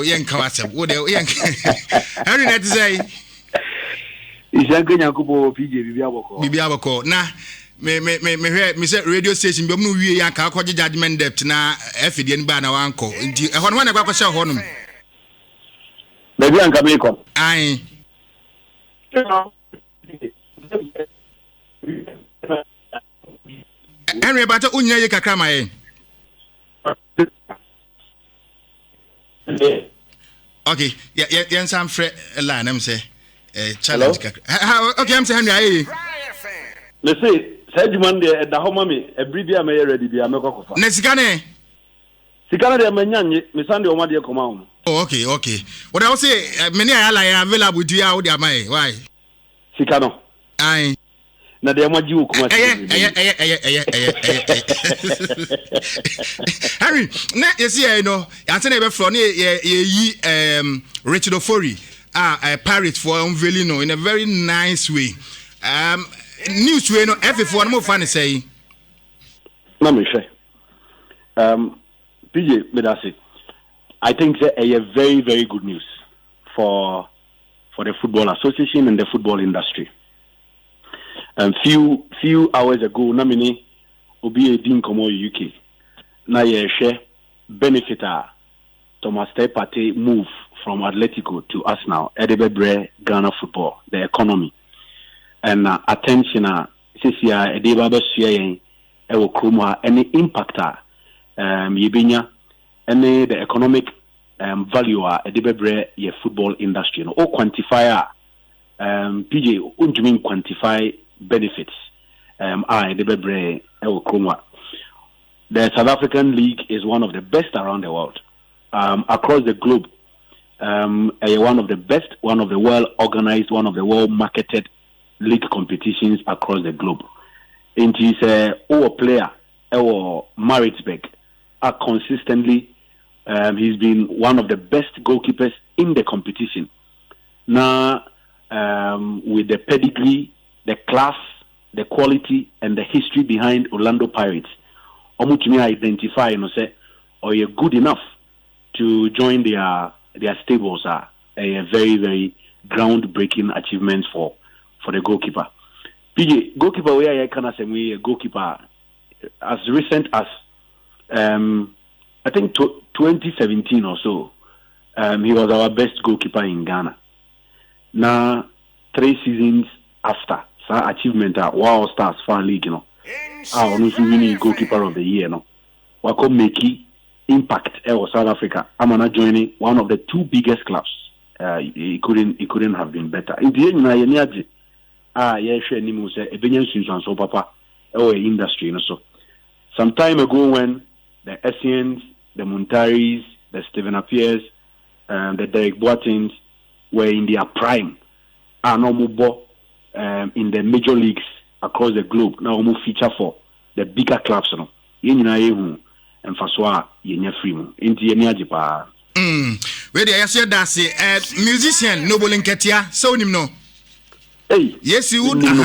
young Kawasam, what the young Henry that say Is young Yakubo PJ Bibiabako. Nah, me say radio station, but no, we are Kakoji judgment depth now, Effidian Banner uncle. I want to go show honum. Maybe I'm coming. Aye. Henry, but Unya Kakama. Okay, yeah, some Fred line, I'm say. Challenge. Okay, I'm saying, Henry. Let's say, said Monday at the home, mommy, a bribia may ready be a meko. Nesikane. Sikana de Manyan, Miss Sandy or Madia command. Oh, okay. What I will say, many allies are available to you out there, my why? Sikano. Aye. Na de amaju kuma. Harry, na you see, you know, Asante be from Richard Ofori, a pirate for unveiling in a very nice way. News way no everyone more funny say. Na me share. PJ, Medasi. I think that a very, very good news for the Football Association and the football industry. Few hours ago, Namini Obi Edin Komo UK. Na ye share benefit Thomas Partey move from Atletico to Arsenal. Edebebre Ghana football, the economy. And attention CCI Edeba Share Ewo Kruma any impactor Yibinya any the economic value Edebebre ye football industry. No quantifier PJ unjumin quantify benefits Edebebre Ewo Kruma. The South African League is one of the best around the world. Across the globe. One of the best, one of the well organized, one of the well marketed league competitions across the globe. And he's a player, Maritzburg, consistently. He's been one of the best goalkeepers in the competition. Now, with the pedigree, the class, the quality, and the history behind Orlando Pirates, Omutumi identify or you're good enough to join their stables are a very, very groundbreaking achievement for the goalkeeper. PJ, goalkeeper where I can say a goalkeeper as recent as I think 2017 or so, he was our best goalkeeper in Ghana. Now 3 seasons after that achievement Wow Stars Fan League, I was winning goalkeeper of the year, Wako Meki impact South Africa. I'm not joining one of the 2 biggest clubs. It couldn't have been better. In the end, so papa industry. So some time ago when the Essens, the Montaris, the Stephen Appiers, the Derek Boatins were in their prime, no more in the major leagues across the globe. Now we feature for the bigger clubs. And Faswa yenya free mu enti yenya jipa we dey say that say musician Noble Nketia so nim no yes you would and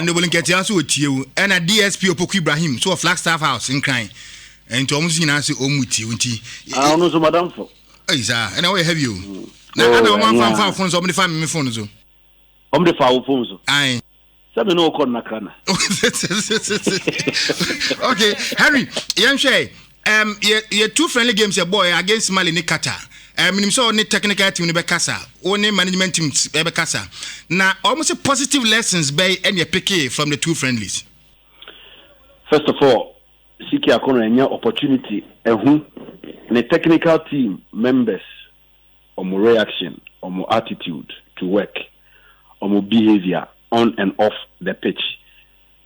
Noble Nketia so tie and a DSP Opoku Ibrahim so Flagstaff House in Crime and to almost nyina say omuti nti no so madam for sir and I have you na na man fan phone so me fan me phone so the phone so aye Sabe no call na kana. Okay, Harry, Yanshe, you 2 friendly games your boy against Mali ni Qatar. Minim so ni technical team ni be kasa, only management team be kasa. Na almost positive lessons by any PK from the 2 friendlies. First of all, Siki akono enya opportunity the technical team members omo reaction, omo attitude to work, omo behavior on and off the pitch.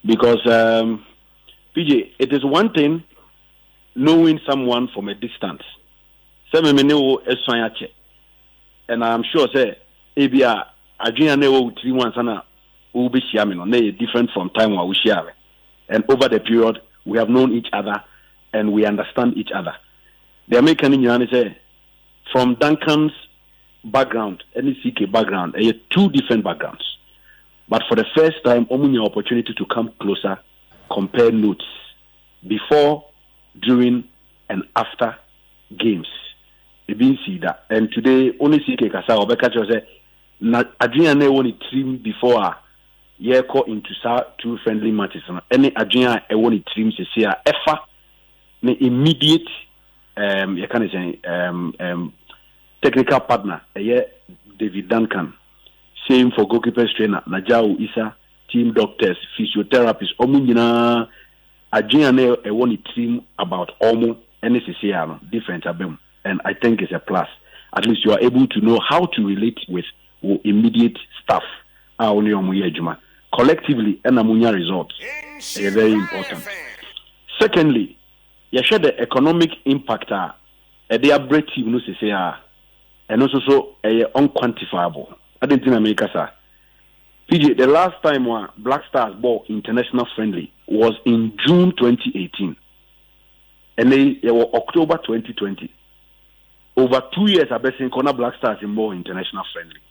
Because, PJ, it is one thing knowing someone from a distance. And I'm sure, say, Abia, Adrian, 3 months, will be different from time when we share. And over the period, we have known each other and we understand each other. The American Indian say, from Duncan's background, any CK background, 2 different backgrounds. But for the first time, the opportunity to come closer, compare notes before, during, and after games. You been see that, and today only see Kasa Obeka say na Adrian won a team before. Yeah, caught into two friendly matches. Any Adrian won a team to see Efa the immediate you can say technical partner. David Duncan. Same for goalkeepers trainer Najao Isa, team doctors, physiotherapists. Omunyina Adrian won a team about almost NCCR different abem, and I think it's a plus. At least you are able to know how to relate with immediate staff. Collectively, and amunya results are very important. Secondly, you share the economic impact. They are break team, and also so unquantifiable. I didn't think America, sir. PJ, the last time Black Stars ball international friendly was in June 2018, and they were October 2020. Over 2 years, I've been seeing corner Black Stars in more international friendly.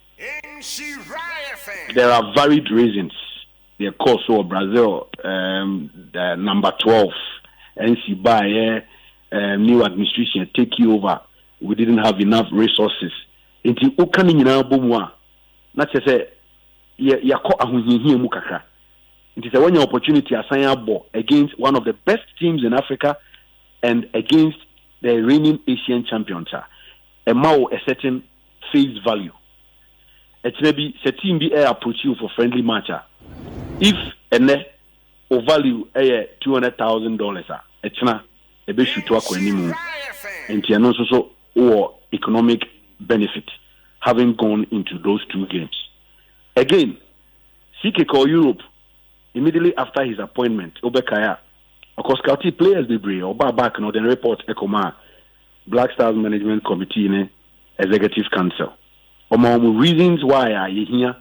There are varied reasons. The course of Brazil, number 12, NC by new administration take you over. We didn't have enough resources. Until Ukani na bomwa, not to say ya ko ahunhihi mu kakra. It is a one opportunity assign ball against one of the best teams in Africa and against the reigning Asian champions. A certain face value. It may be a team be approach you for friendly match. If or value $200,000, it's not a bit shoot work anymore. And you also or economic benefit having gone into those two games. Again, CK call Europe immediately after his appointment, Obekaya, of course, Scouty players debris or back and then report Ekoma, Black Stars Management Committee in Executive Council. Among reasons why I hear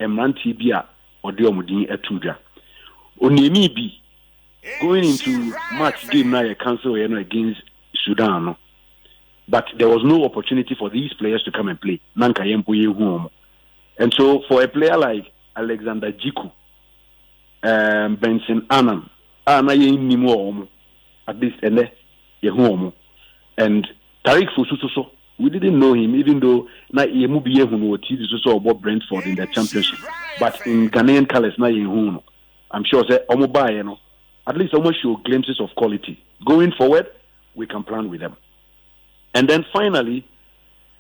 Emrantibia or Diomudin Etuja. Only be going into match game now a council against Sudan. But there was no opportunity for these players to come and play. Home. And so for a player like Alexander Jiku, Benson Annan, at least and Tariq Fususo, we didn't know him, even though na Yemubiye Huno also about Brentford in the championship. But in Ghanaian colors, na Yehuno. I'm sure say Omoba, at least almost show glimpses of quality. Going forward, we can plan with them. And then finally,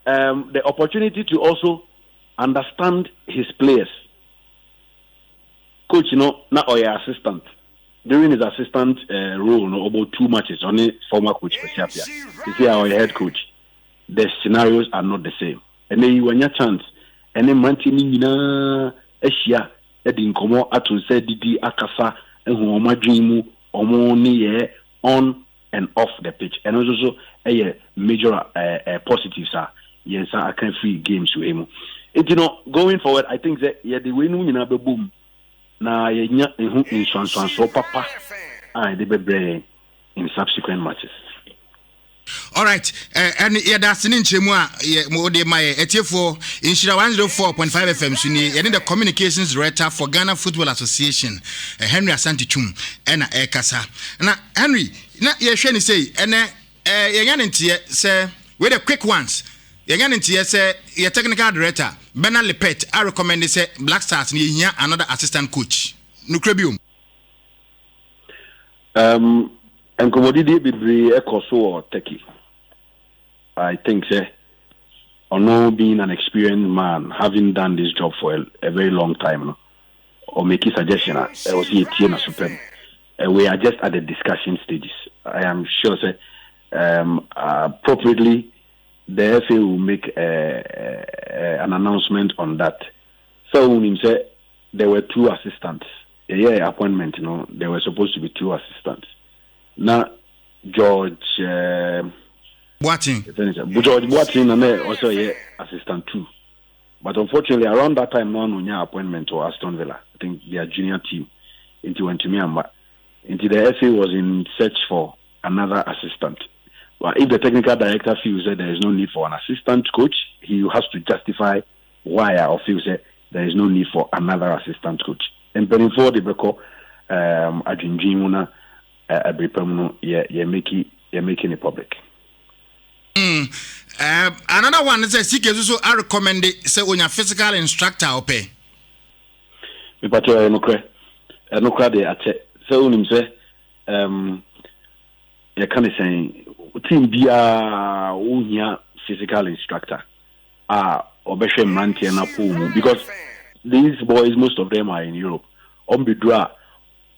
the opportunity to also understand his players. Coach, not our assistant. During his assistant role, about 2 matches, only former coach Pesapia. He's our head coach. The scenarios are not the same. And then you want your chance. And then Mantini Asia, Edin Komo, Atu said Didi Akasa, and Homa Dreamu, Omoni on and off the pitch. And also a major positives are yes, I can free games to him. Going forward, I think that the win in a boom. Now, in so papa, they be in subsequent matches. All right, and that's an inchemua, my etfo Nhyira 104.5 FM. Suni, the communications director for Ghana Football Association, Henry Asante Twum, and Ekasa. Now, Henry, you're trying to say, and you're say, with the quick ones, you're going to say, your technical director, Bernard Lepet, I recommend they say Black Stars need another assistant coach. Nuclebium. And commodity be a Koso or Turkey. I think, or being an experienced man, having done this job for a very long time, or making suggestion, I was here supreme. We are just at the discussion stages. I am sure, appropriately, the FA will make an announcement on that. So when he said there were 2 assistants, appointment, there were supposed to be 2 assistants. Now, George Boating and also assistant 2. But unfortunately, around that time, no one appointment to Aston Villa. I think their junior team went to Myanmar. Into the FA was in search for another assistant. But if the technical director feels that there is no need for an assistant coach, he has to justify why or feels that there is no need for another assistant coach. And before the Beko, Adjunjimuna, you're making it public. Another one is a CK so I recommend it say on your physical instructor or pay. Me pato no kra de ache so unim say you can say team bia ohia physical instructor obehwe mrantie na pool because these boys most of them are in Europe on bidra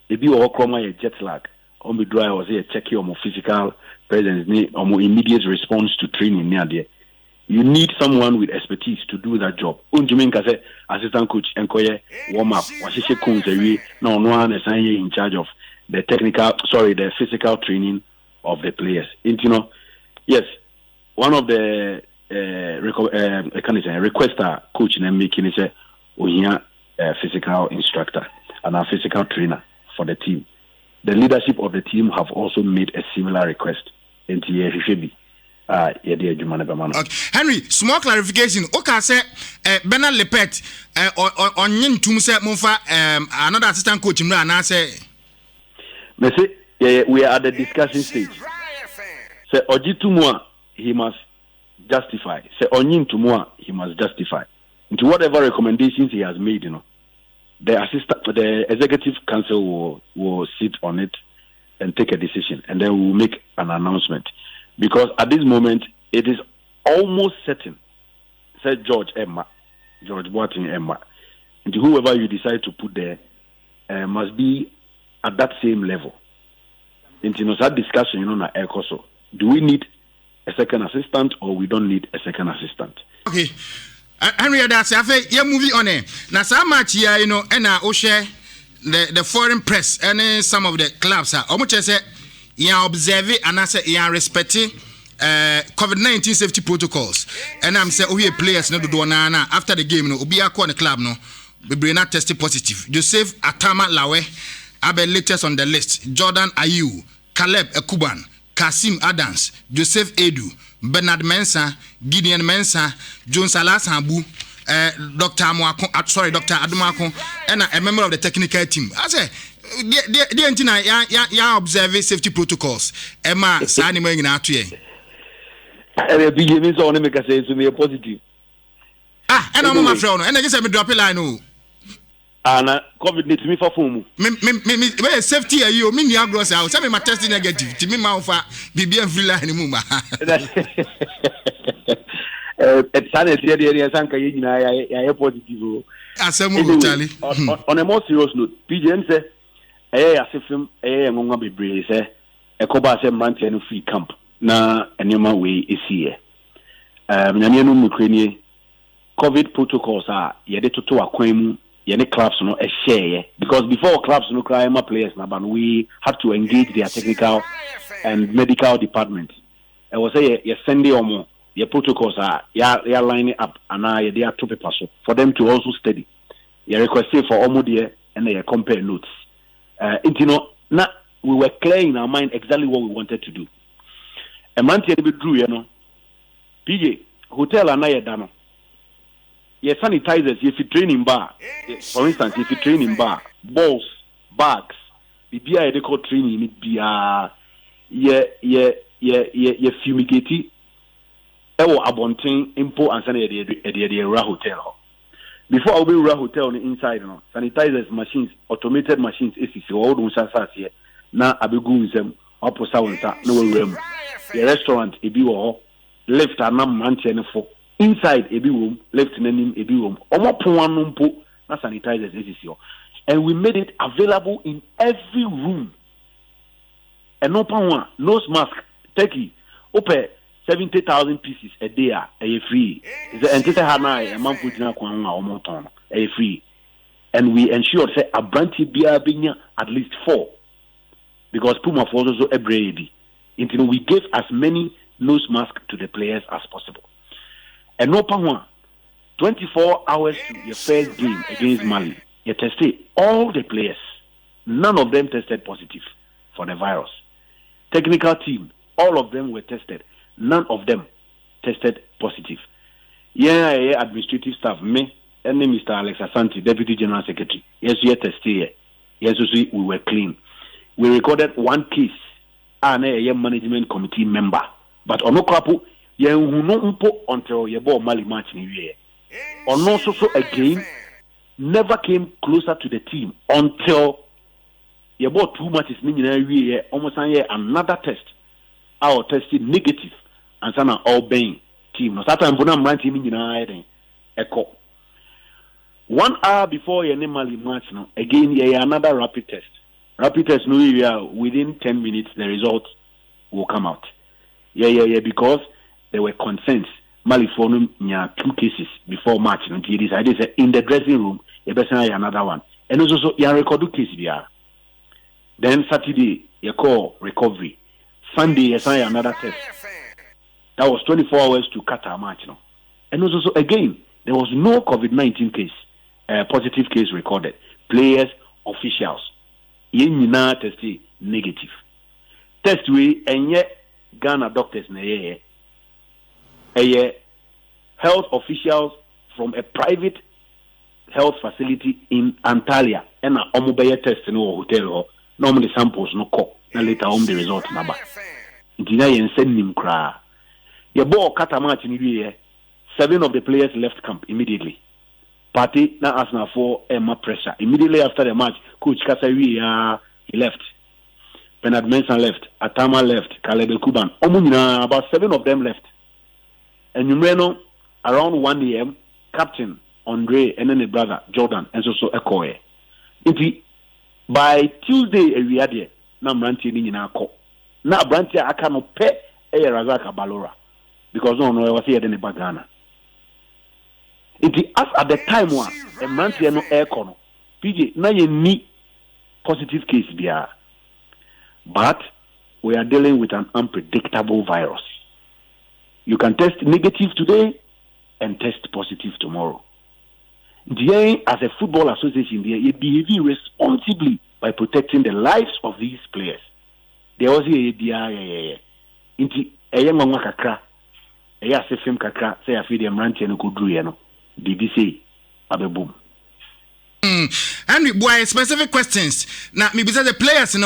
ebi o kroma ye jet lag on bidra was here check your physical presence ni or immediate response to training near there. You need someone with expertise to do that job. Unjuminka say assistant coach enkoye warm up washishe kunzewi no one is in charge of the the physical training of the players. Yes, one of the requester coach and making is a physical instructor and a physical trainer for the team. The leadership of the team have also made a similar request. Okay. Henry, small clarification. Okay, say Bernard Lepet on yin to say Monfa another assistant coach in Rana say. We are at the discussion stage. Say Ojitumwa he must justify. Say Onyin Tumwa he must justify. Into whatever recommendations he has made, the executive council will sit on it and take a decision, and then we will make an announcement. Because at this moment, it is almost certain, said George Boateng Emma, and whoever you decide to put there must be at that same level. Into that discussion, na Ekoso. Do we need a second assistant or we don't need a second assistant? Okay. Henry, that's a movie on it. Now, so much here, and I share the foreign press and some of the clubs are almost say you observe and I say you respect COVID-19 safety protocols. And I'm saying, we players no do na after the game, no, be a the club, no, we bring not tested positive. Joseph Atama Lawe, Abel latest on the list. Jordan Ayew, Caleb Ekuban, Kasim Adams, Joseph Edu, Bernard Mensah, Gideon Mensah, John Salas Hambu, Dr. Adumako, and a member of the technical team. I say, the engineer, ya observe safety protocols. Emma, Sani Ming in Atuye. And big means only make a say to me a positive. And I'm my friend, and I guess I'm a drop a line. And COVID needs me for whom? Me safety are you? Me near gross house. I'm my testing negative. To me, my offer be and villa anymore. It's sanity. I positive. Anyway, on a more serious note, PGN say, asifim ngonga bebre say ekoba say mrantie no free camp na enema we esie nyame no mukrenie COVID protocols are yede toto akwan mu yene clubs no share because before clubs no cry my players na ban we had to engage their technical and medical department. I was say you send them your protocols are ya line up and they are to paper so for them to also study. You request for almost there and they compare notes. Now we were clear in our mind exactly what we wanted to do. A man drew, PJ hotel and I dano. Yes, sanitizers. If you train in bar, for instance, if you train in bar, balls, bags, the beer they call training it be fumigate. Ewo abontin impo and send the hotel. Before I will be hotel on the inside, sanitizers machines, automated machines, all those here. Now I be going them up no room. The restaurant a be left a man for inside a room, left in a room. Na sanitizers and we made it available in every room. And no power, nose mask, turkey, open 70,000 pieces a day are free. The entire Hana a man putting a free. And we ensured say a brandy beer being at least 4. Because Puma was also a brady. Until we gave as many nose masks to the players as possible. And no power 24 hours to your first game against Mali. You tested all the players. None of them tested positive for the virus. Technical team, all of them were tested. None of them tested positive. Administrative staff, me and Mr. Alex Asante, Deputy General Secretary. Yes, we tested here. Yes, we were clean. We recorded one case and a management committee member. But on Okapu, until your ball Mali match in year. Or no so again never came closer to the team until your ball 2 matches in year almost another test. Our tested negative and some all being team. No certain Bonam team in echo. 1 hour before your Mali match now, again another rapid test. Rapid test no within 10 minutes the results will come out. Because there were concerns. Mali for 2 cases before match. And he decided in the dressing room, another one. And also, you record case there. Then Saturday, you call recovery. Sunday, you sign another test. That was 24 hours to cut our match now. And also, again, there was no COVID-19 case, positive case recorded. Players, officials, yet tested negative. Test way, and yet Ghana doctors health officials from a private health facility in Antalya and a mobile test in a hotel or normally samples no call and later on the result number. Deny and send him cry. Your ball cut a match in the year. 7 of the players left camp immediately. Party now asking for Emma pressure. Immediately after the match, Coach Kasari he left. Bernard Mensah left, Atama left, Caleb Kuban. About 7 of them left. And you know, around 1 a.m., Captain Andre and then the brother Jordan and so Ekoe. By Tuesday, we had there. Now Branty in our call. Now Branty I cannot pay a Razaka Balora because no was here in the Bagana. As at the time one, a Branty no air corner. PJ, now you need positive case there. But we are dealing with an unpredictable virus. You can test negative today and test positive tomorrow. As a football association, you behave responsibly by protecting the lives of these players. There was a young kakra, a film kakra, say a feed them ranch and go do BBC, abe boom. And boy, specific questions. Now, maybe the players,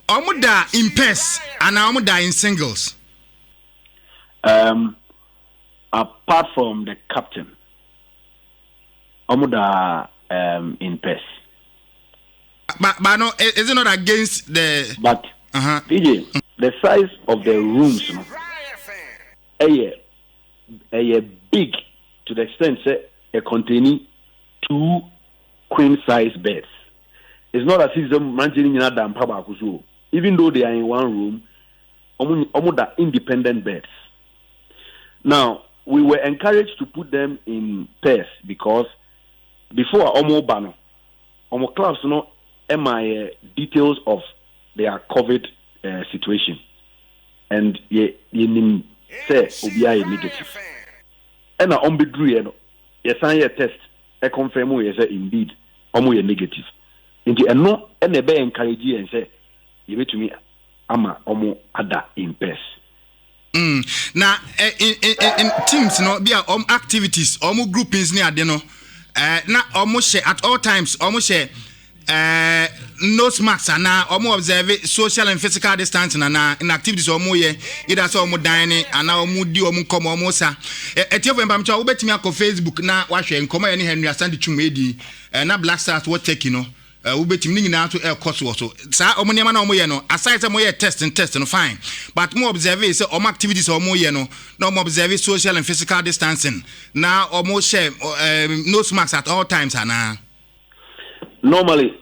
Omuda in pairs and Omuda in singles. Apart from the captain, Omuda in pairs. But no, is it not against the? But PJ, the size of the rooms, a big to the extent say containing 2 queen size beds. It's not as if them managing in Adam Pabakusu. Even though they are in one room, omuda independent beds. Now, we were encouraged to put them in pairs because before Omo clubs details of their COVID situation. And ye say obi negative. And na ombedru ye sign a test e confirm ye say indeed omo ye negative. Nti eno na be encourage ye and say you betumi ama omo ada in pairs. Now in teams be activities groupings ni ade no na share at all times share nose masks and observe social and physical distancing and in activities either so dining and di come sa etiofemba mcha ubetimi akọ Facebook na wahwe nkoma ye ne Henry Asante Twum edi na Black Stars what take ubetimi nyina to course so sa niam na ye no aside say ye test no fine but more observe say activities ye no na observe social and physical distancing na share nose masks at all times and normally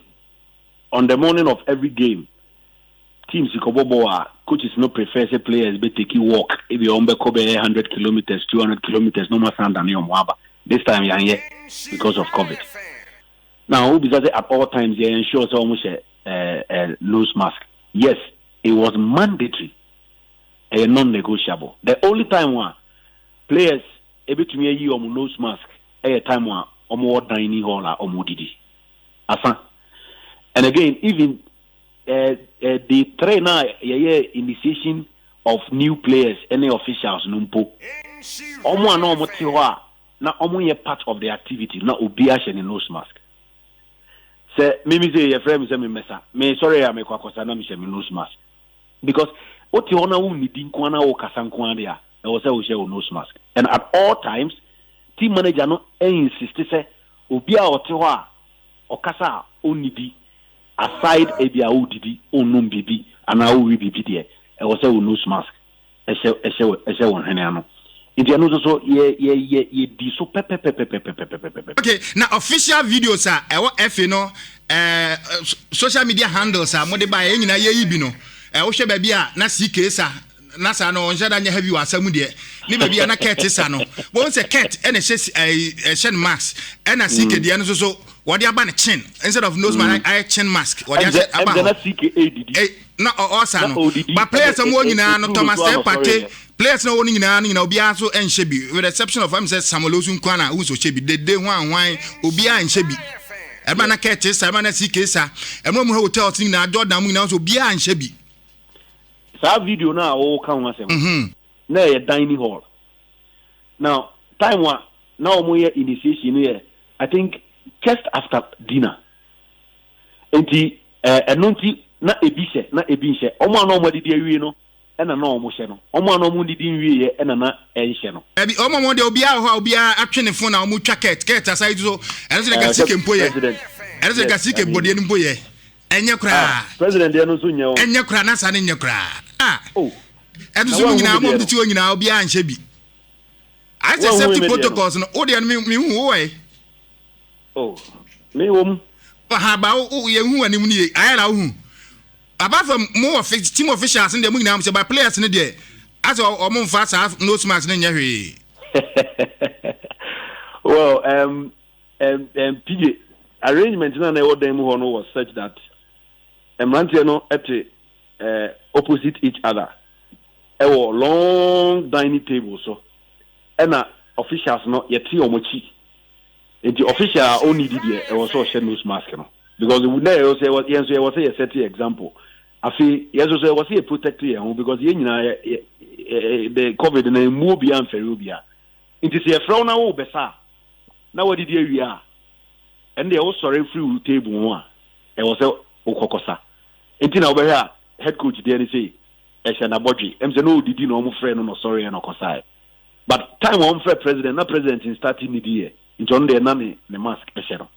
on the morning of every game, teams coaches no prefer say players be take walk if you cover 100 kilometers, 200 kilometers, no more than Mwaba. This time you're here because of COVID. Now, because at all times they ensure almost a nose mask. Yes, it was mandatory and non-negotiable. The only time one players able to wear you nose mask a time one dining hall or didi. And again, even the trainer initiation of new players, any officials, numpo. Na part of the activity, na obiash and nose mask. Say, maybe say your friend say me mesa. Me sorry, I'm a nose mask because what you wanna win meeting kwana o kasankwana there. I was say we share nose mask. And at all times, team manager no insist say obia otewa okasa onidi aside ebia odidi onum bibi ana o bibi there. I was say nose mask. I say one hene India no so ye di so pepe. Okay, now official videos are FA no social media handles are mode by nyina ye bi no wo hwe ba bia na CK sa na sa no onje da nya heavy wasamu de ni ba bia na ket sa no won se ket and a shen mask and a CK de no so what aba ne chin instead of nose mask I chin mask what ya aba na CK ADD na osa no but players am nyina no Thomas Pate players no woni nyina obi aso enhye bi with exception of am say Samolosu nkwana who so hye bi de hwan obi a enhye bi eba na kete sa eba na CK sa emro mu hotel tin na Jordan mu nyina so obi a enhye bi sa video na o kan asem na ye dining hall now time one now omo ye initiation here I think just after dinner enti enonti na ebise na ebinhye omo na omo didi awie no ena na omo hye no omo na omo didi nwie ye ena na enhye no ebi omo mo de obi a ho obi a atwe ne phone na omo twa ket aside so eno se ga sike mpo ye eno se ga sike body ni mpo ye enye kra president de no so nya o enye kra na sa ne nye kra eno so nyina mo diti o nyina obi a nhye bi I say safety protocols no o de me hu o me wom ha ba o ye hu anim ni aye na hu apart from more team officials in the moving now, by players in the as or fast have no smarts in your well, PJ arrangement in an order was such that Mantiano at opposite each other. A long dining table, so and officials not yet or mochi. The official only did it was so shed nose mask because there was a set example. I feel yes, was he a protector because the COVID and a movie and Ferubia. It is a frown now, Bessa. Now, what did you are? And they also through table one. It was a Okokosa. It's in our head coach, there say, Eshana Bodji. I'm the no, did you know, friend, no, sorry, and Okosai. But time on for president, not president in starting the year. It's on the nanny, the mask, Eshano.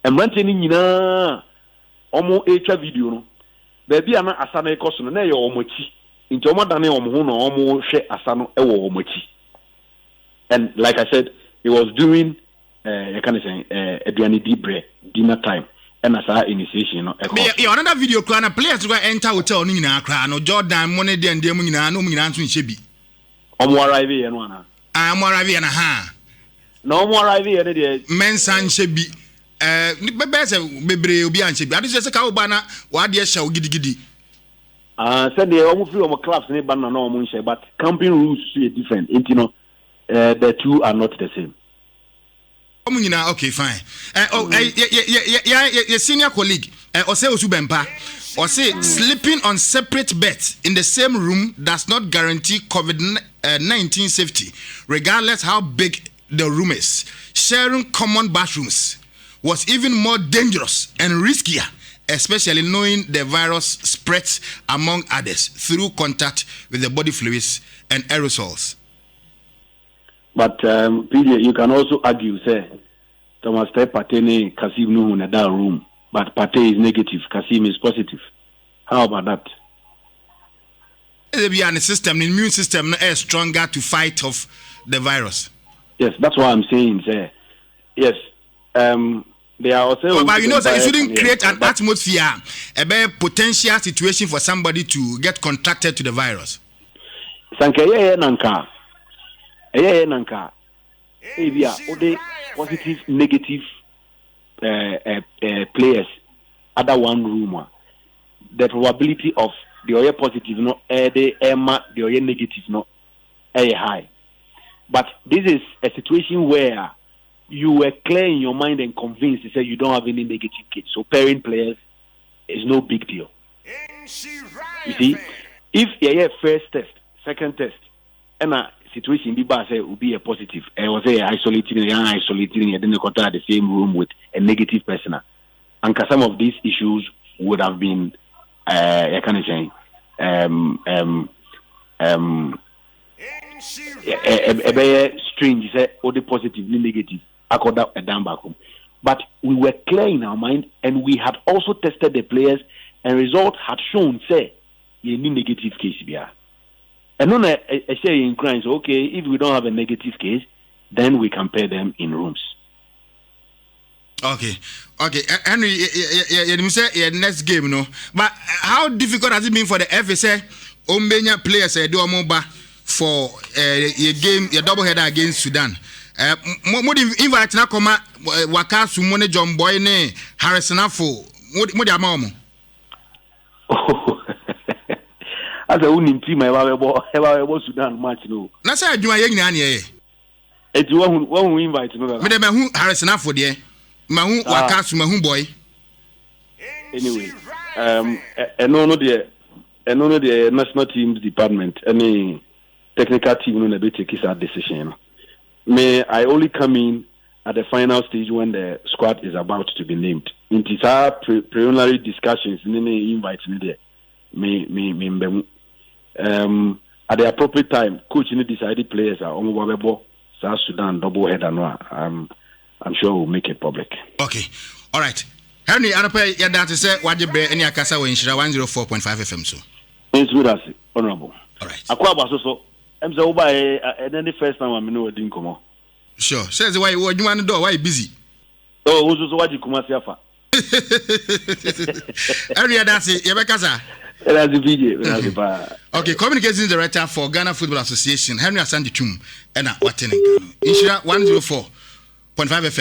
And ranting in almost a video, no. Baby ana asana ekoso no na ye omochi nti omodane omho no omo hwe asano ewo omochi and like I said it was during you can say aduani dinner time and as our initiation no another video kra na players go enter hotel no nyina kra no Jordan money dey ndem nyina no nyina nso nhye bi omo arrive here no ana omo arrive na ha no omo arrive here dey mensa nhye bi bebese bebre obi anche bi adu se ka oba na wa de hye gidigidi said they almost free on clubs ne ban na omo nhye but camping rules are different you know the two are not the same okay fine your senior colleague or say osu bempa or say sleeping on separate beds in the same room does not guarantee COVID-19 safety regardless how big the room is. Sharing common bathrooms was even more dangerous and riskier, especially knowing the virus spreads among others through contact with the body fluids and aerosols. But PJ, you can also argue, say, Thomas Pate Kasim no in that room, but Pate is negative, Kasim is positive. How about that? The system, the immune system is stronger to fight off the virus. Yes, that's what I'm saying, sir. Yes. They are also but you know, so you shouldn't create an atmosphere, a very potential situation for somebody to get contracted to the virus. Sankeye nanka. Nanka. Ebia, ode positive, negative players. Other one room. The probability of the other positive no, the other negative no, high. But this is a situation where you were clear in your mind and convinced to say you don't have any negative kids. So pairing players is no big deal. You see, if you have first test, second test, and a situation will be a positive, I was isolating, you didn't contact the same room with a negative person. And some of these issues would have been, strange say all the positive negative akoda down back home. But we were clear in our mind, and we had also tested the players, and results had shown say any negative case here. And then I say in crimes, okay, if we don't have a negative case, then we can pair them in rooms. Okay. Henry, you say next game, no. But how difficult has it been for the FA say Ombenya players do a mobile for a game, a double header against Sudan? Mo invite na koma waka sumone John Boy ne Harrison Afo. Mo di amawo. As a winning team, I was Sudan match no. Na say adwuma ye nyina ne ye. E di won invite no. Me dem hu Harrison Afo de. Mahu waka sumahu boy. Anyway, no the national teams department, any technical team no be take that decision. May I only come in at the final stage when the squad is about to be named. In these preliminary discussions, any invite me there. Me at the appropriate time, coach decided players are on South Sudan double header no. I'm sure we'll make it public. Okay. All right. Henry, Arape, your data say, what you bear any Akasa in Nhyira 104.5 FM so. It's with us, honorable. All right. Aquaba so. I'm so by and then the first time I'm no didn't come on. Sure. Says why you want to do, why you busy? Oh, who's what you come at Henry, that's it. Yabekasa. That's the video. Okay, Communications Director for Ghana Football Association, Henry Asante Twum, and what in Nhyira 104.5 FM.